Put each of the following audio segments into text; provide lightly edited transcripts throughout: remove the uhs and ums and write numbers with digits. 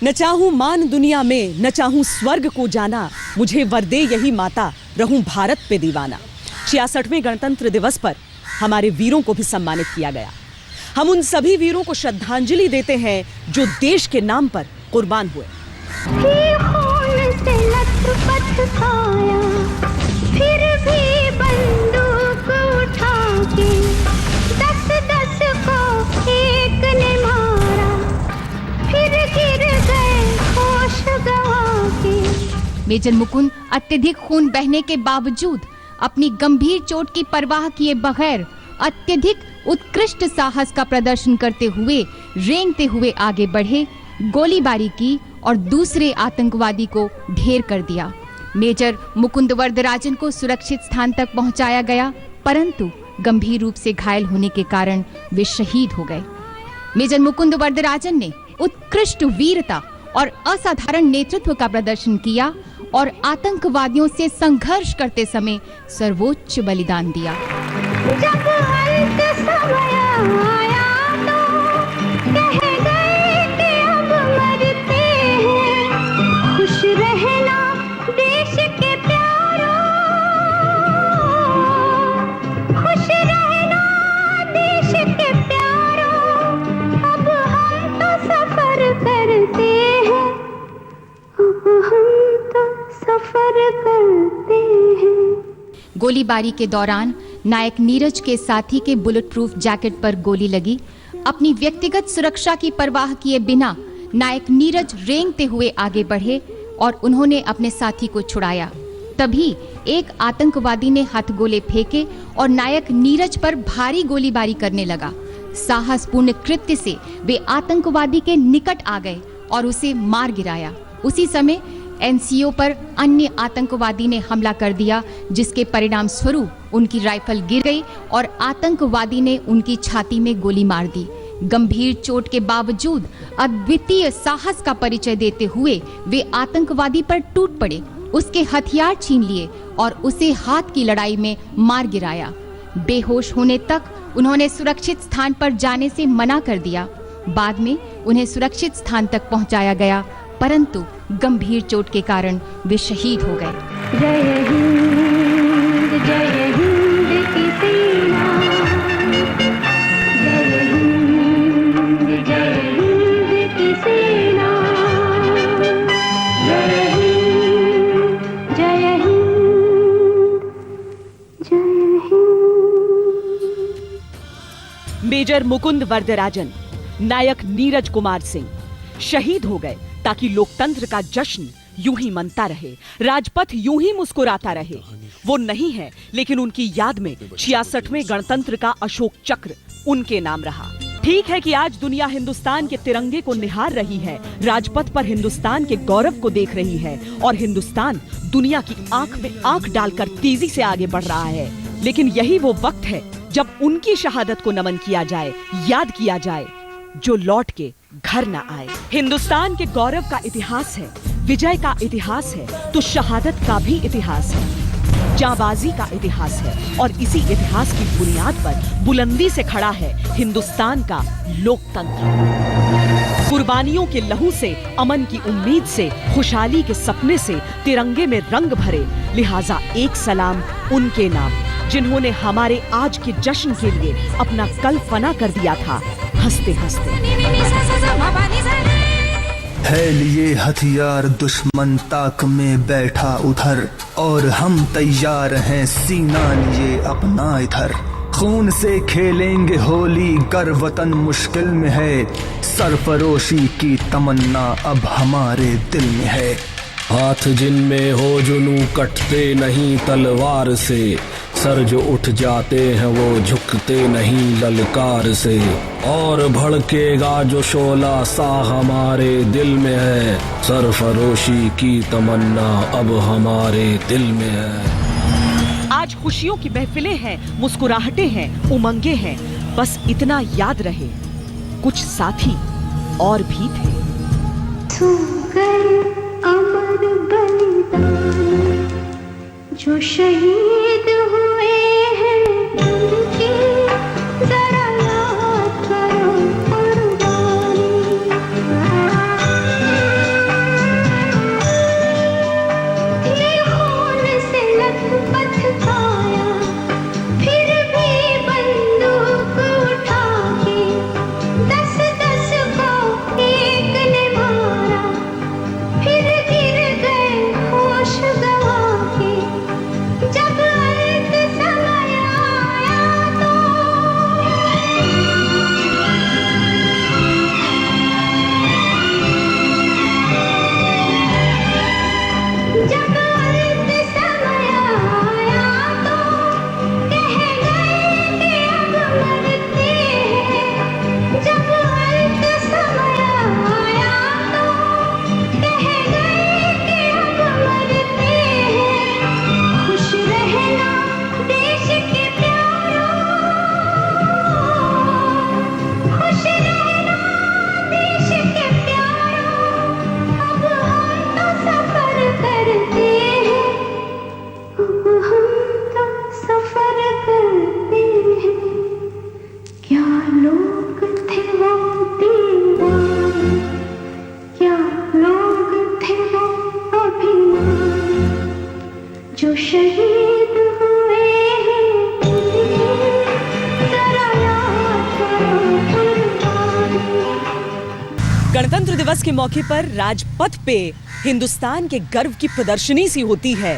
न चाहूं मान दुनिया में, न चाहूं स्वर्ग को जाना, मुझे वर दे यही माता, रहूं भारत पे दीवाना। 66वें गणतंत्र दिवस पर हमारे वीरों को भी सम्मानित किया गया। हम उन सभी वीरों को श्रद्धांजलि देते हैं जो देश के नाम पर कुर्बान हुए। फिर भी बंदूक उठा के 10-10 को एक ने मारा, फिर गिर गए होश गंवा के। मेजर मुकुंद अत्यधिक खून बहने के बावजूद अपनी गंभीर चोट की परवाह किए बगैर अत्यधिक उत्कृष्ट साहस का प्रदर्शन करते हुए रेंगते हुए आगे बढ़े, गोलीबारी की और दूसरे आतंकवादी को ढेर कर दिया। मेजर मुकुंद वरदराजन को सुरक्षित स्थान तक पहुंचाया गया, परंतु गंभीर रूप से घायल होने के कारण वे शहीद हो गए। मेजर मुकुंद वरदराजन ने उत्कृष्ट वीरता और असाधारण नेतृत्व का प्रदर्शन किया और आतंकवादियों से संघर्ष करते समय सर्वोच्च बलिदान दिया। जब अंत समय आया तो कह गए कि अब मरते हैं, खुश रहना देश के प्यारों, खुश रहना देश के प्यारों, अब हम तो सफर करते हैं, अब हम तो सफर करते हैं। गोलीबारी के दौरान नायक नीरज के साथी के बुलेट प्रूफ जैकेट पर गोली लगी। अपनी व्यक्तिगत सुरक्षा की परवाह किए बिना नायक नीरज रेंगते हुए आगे बढ़े और उन्होंने अपने साथी को छुड़ाया। तभी एक आतंकवादी ने हथगोले फेंके और नायक नीरज पर भारी गोलीबारी करने लगा। साहसपूर्ण कृत्य से वे आतंकवादी के निकट आ गए और उसे मार गिराया। उसी समय एनसीओ पर अन्य आतंकवादी ने हमला कर दिया, जिसके परिणाम स्वरूप उनकी राइफल गिर गई और आतंकवादी ने उनकी छाती में गोली मार दी। गंभीर चोट के बावजूद अद्वितीय साहस का परिचय देते हुए वे आतंकवादी पर टूट पड़े, उसके हथियार छीन लिए और उसे हाथ की लड़ाई में मार गिराया। बेहोश होने तक उन्होंने सुरक्षित स्थान पर जाने से मना कर दिया। बाद में उन्हें सुरक्षित स्थान तक पहुंचाया गया, परंतु गंभीर चोट के कारण वे शहीद हो गए। जय हिंद की सेना, जय हिंद की सेना, जय हिंद, जय हिंद, जय हिंद। मेजर मुकुंद वरदराजन, नायक नीरज कुमार सिंह शहीद हो गए ताकि लोकतंत्र का जश्न यूं ही मनता रहे, राजपथ यूं ही मुस्कुराता रहे। वो नहीं है, लेकिन उनकी याद में 66वें गणतंत्र का अशोक चक्र उनके नाम रहा। ठीक है कि आज दुनिया हिंदुस्तान के तिरंगे को निहार रही है, राजपथ पर हिंदुस्तान के गौरव को देख रही है और हिंदुस्तान दुनिया की आंख में आंख डालकर तेजी से आगे बढ़ रहा है। लेकिन यही वो वक्त है जब उनकी शहादत को नमन किया जाए, याद किया जाए, जो लौट के घर न आए। हिंदुस्तान के गौरव का इतिहास है, विजय का इतिहास है, तो शहादत का भी इतिहास है, जांबाजी का इतिहास है और इसी इतिहास की बुनियाद पर बुलंदी से खड़ा है हिंदुस्तान का लोकतंत्र। कुर्बानियों के लहू से, अमन की उम्मीद से, खुशहाली के सपने से तिरंगे में रंग भरे, लिहाजा एक सलाम उनके नाम, जिन्होंने हमारे आज के जश्न के लिए अपना कल फना कर दिया था हंसते हंसते। है लिए हथियार दुश्मन ताक में बैठा उधर, और हम तैयार हैं सीना लिए अपना इधर। खून से खेलेंगे होली गर वतन मुश्किल में है, सरफरोशी की तमन्ना अब हमारे दिल में है। हाथ जिनमें हो जुनू कटते नहीं तलवार से, सर जो उठ जाते हैं वो झुकते नहीं ललकार से। और भड़केगा जो शोला सा हमारे दिल में है, सरफरोशी की तमन्ना अब हमारे दिल में है। आज खुशियों की महफिलें हैं, मुस्कुराहटें हैं, उमंगे हैं, बस इतना याद रहे कुछ साथी और भी थे। अमर बलिदान जो शहीद हुए हैं, उनकी जरा याद करो कुर्बानी। गणतंत्र दिवस के मौके पर राजपथ पे हिंदुस्तान के गर्व की प्रदर्शनी सी होती है।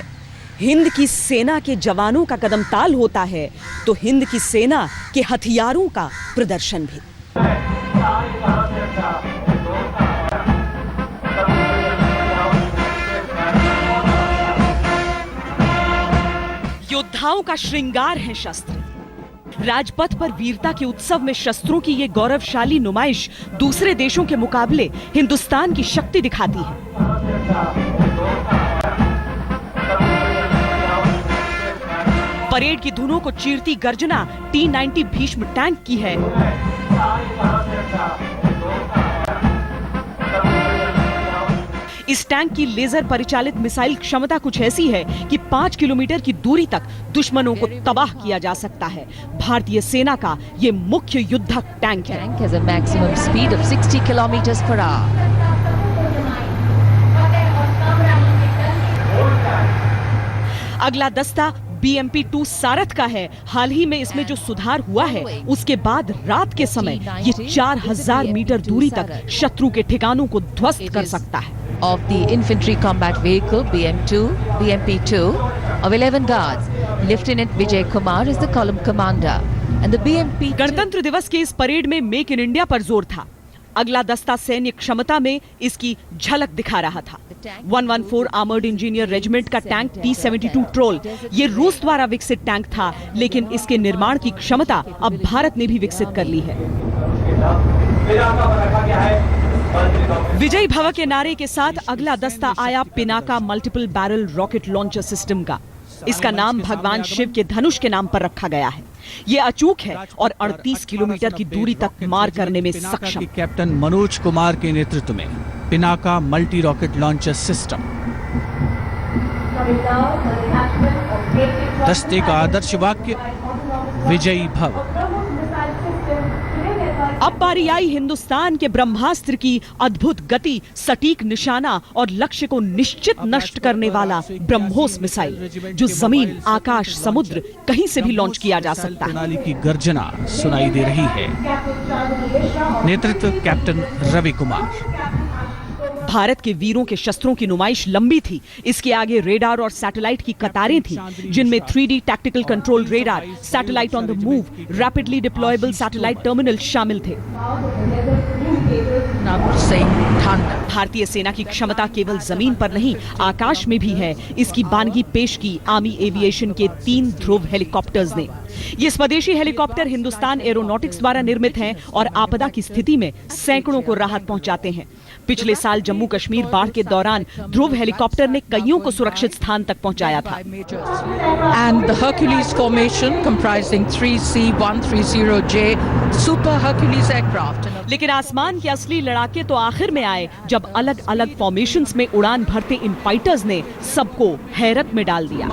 हिंद की सेना के जवानों का कदमताल होता है तो हिंद की सेना के हथियारों का प्रदर्शन भी। योद्धाओं का श्रृंगार है शस्त्र। राजपथ पर वीरता के उत्सव में शस्त्रों की ये गौरवशाली नुमाइश दूसरे देशों के मुकाबले हिंदुस्तान की शक्ति दिखाती है। परेड की धुनों को चीरती गर्जना T-90 भीष्म टैंक की है। इस टैंक की लेजर परिचालित मिसाइल क्षमता कुछ ऐसी है कि 5 किलोमीटर की दूरी तक दुश्मनों को तबाह किया जा सकता है। भारतीय सेना का ये मुख्य युद्धक टैंक है। Tank has a maximum speed of 60 kilometers per hour. अगला दस्ता BMP-2 सारथ का है। हाल ही में इसमें जो सुधार हुआ है उसके बाद रात के समय ये 4000 मीटर दूरी तक शत्रु के ठिकानों को ध्वस्त कर सकता है। Of the infantry combat vehicle BMP-2 of 11 guards, Lieutenant Vijay Kumar is the column commander, and the BMP-2 गणतंत्र दिवस के इस परेड में मेक इन इंडिया पर जोर था। अगला दस्ता सैन्य क्षमता में इसकी झलक दिखा रहा था। 114 आर्मर्ड इंजीनियर रेजिमेंट का टैंक T-72 ट्रोल ये रूस द्वारा विकसित टैंक था, लेकिन इसके निर्माण की क्षमता अब भारत ने भी विकसित कर ली है। विजय भव के नारे के साथ अगला दस्ता आया Pinaka multiple barrel rocket launcher system का। इसका नाम भगवान शिव के धनुष के नाम पर रखा गया है। ये अचूक है और 38 किलोमीटर की दूरी तक मार करने में सक्षम। कैप्टन मनोज कुमार के नेतृत्व में Pinaka multi rocket launcher system दस्ते का आदर्श वाक्य विजयी भव। अब बारी आई हिंदुस्तान के ब्रह्मास्त्र की अद्भुत गति, सटीक निशाना और लक्ष्य को निश्चित नष्ट करने वाला ब्रह्मोस मिसाइल, जो जमीन, आकाश, समुद्र कहीं से भी लॉन्च किया जा सकता है। प्रणाली की गर्जना सुनाई दे रही है। नेतृत्व कैप्टन रवि कुमार। भारत के वीरों के शस्त्रों की नुमाइश लंबी थी। इसके आगे रेडार और सैटेलाइट की कतारें थीं, जिनमें 3D tactical control radar, satellite on the move, rapidly deployable satellite terminal शामिल थे। भारतीय सेना की क्षमता केवल जमीन पर नहीं, आकाश में भी है। इसकी बानगी पेश की आर्मी एविएशन के 3 ध्रुव हेलीकॉप्टर्स ने। ये स्वदेशी हेलीकॉप्टर हिंदुस्तान एरोनॉटिक्स द्वारा निर्मित हैं और आपदा की स्थिति में सैकड़ों को राहत पहुंचाते हैं। पिछले साल जम्मू कश्मीर बाढ़ के दौरान ध्रुव हेलीकॉप्टर ने कईयों को सुरक्षित स्थान तक पहुंचाया था। And the Hercules formation comprising 3 C-130J Super Hercules aircraft. लेकिन आसमान के असली लड़ाके तो आखिर में आए, जब अलग अलग फॉर्मेशंस में उड़ान भरते इन फाइटर्स ने सबको हैरत में डाल दिया।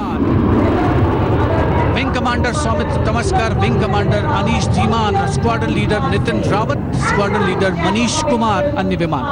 Wing commander Saumitra Tamaskar, wing commander Anish Dhiman, squadron leader Nitin Rawat, squadron leader Manish Kumar, अन्य विमान।